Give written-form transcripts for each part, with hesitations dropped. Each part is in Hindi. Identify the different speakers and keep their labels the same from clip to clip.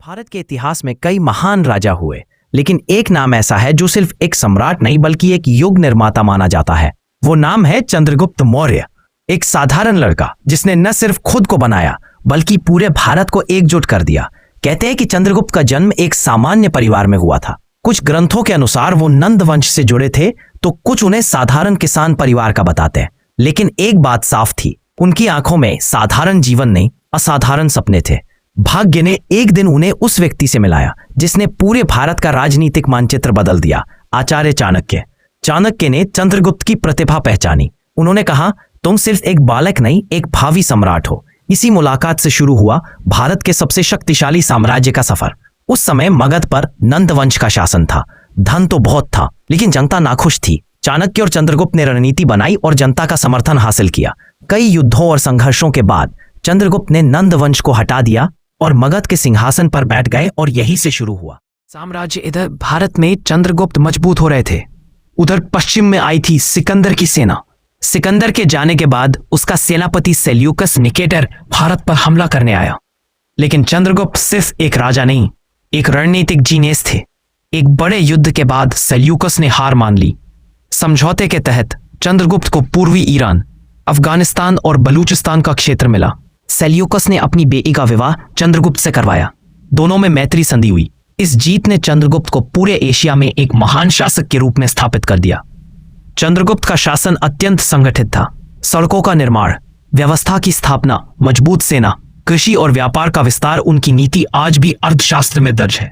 Speaker 1: भारत के इतिहास में कई महान राजा हुए, लेकिन एक नाम ऐसा है जो सिर्फ एक सम्राट नहीं बल्कि एक युग निर्माता माना जाता है। वो नाम है चंद्रगुप्त मौर्य। एक साधारण लड़का जिसने न सिर्फ खुद को बनाया बल्कि पूरे भारत को एकजुट कर दिया। कहते हैं कि चंद्रगुप्त का जन्म एक सामान्य परिवार में हुआ था। कुछ ग्रंथों के अनुसार वो नंद वंश से जुड़े थे तो कुछ उन्हें साधारण किसान परिवार का बताते हैं। लेकिन एक बात साफ थी, उनकी आंखों में साधारण जीवन नहीं, असाधारण सपने थे। भाग्य ने एक दिन उन्हें उस व्यक्ति से मिलाया जिसने पूरे भारत का राजनीतिक मानचित्र बदल दिया, आचार्य चाणक्य। चाणक्य ने चंद्रगुप्त की प्रतिभा पहचानी। उन्होंने कहा, तुम सिर्फ एक बालक नहीं, एक भावी सम्राट हो। इसी मुलाकात से शुरू हुआ भारत के सबसे शक्तिशाली साम्राज्य का सफर। उस समय मगध पर नंद वंश का शासन था। धन तो बहुत था, लेकिन जनता नाखुश थी। चाणक्य और चंद्रगुप्त ने रणनीति बनाई और जनता का समर्थन हासिल किया। कई युद्धों और संघर्षों के बाद चंद्रगुप्त ने नंद वंश को हटा दिया और मगध के सिंहासन पर बैठ गए और यहीं से शुरू हुआ साम्राज्य। इधर भारत में चंद्रगुप्त मजबूत हो रहे थे, उधर पश्चिम में आई थी सिकंदर की सेना। सिकंदर के जाने के बाद उसका सेनापति सेल्यूकस निकेटर भारत पर हमला करने आया। लेकिन चंद्रगुप्त सिर्फ एक राजा नहीं, एक रणनीतिक जीनियस थे। एक बड़े युद्ध के बाद सेल्यूकस ने हार मान ली। समझौते के तहत चंद्रगुप्त को पूर्वी ईरान, अफगानिस्तान और बलूचिस्तान का क्षेत्र मिला। सेल्यूकस ने अपनी बेटी का विवाह चंद्रगुप्त से करवाया। दोनों में मैत्री संधि हुई। इस जीत ने चंद्रगुप्त को पूरे एशिया में एक महान शासक के रूप में स्थापित कर दिया। चंद्रगुप्त का शासन अत्यंत संगठित था। सड़कों का निर्माण, व्यवस्था की स्थापना, मजबूत सेना, कृषि और व्यापार का विस्तार, उनकी नीति आज भी अर्थशास्त्र में दर्ज है।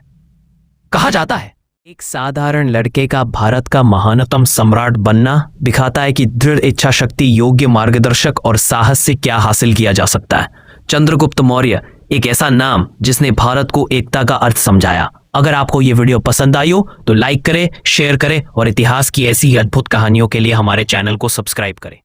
Speaker 1: कहा जाता है, एक साधारण लड़के का भारत का महानतम सम्राट बनना दिखाता है कि दृढ़ इच्छा शक्ति, योग्य मार्गदर्शक और साहस से क्या हासिल किया जा सकता है। चंद्रगुप्त मौर्य एक ऐसा नाम जिसने भारत को एकता का अर्थ समझाया। अगर आपको ये वीडियो पसंद आई हो तो लाइक करें, शेयर करें और इतिहास की ऐसी अद्भुत कहानियों के लिए हमारे चैनल को सब्सक्राइब करें।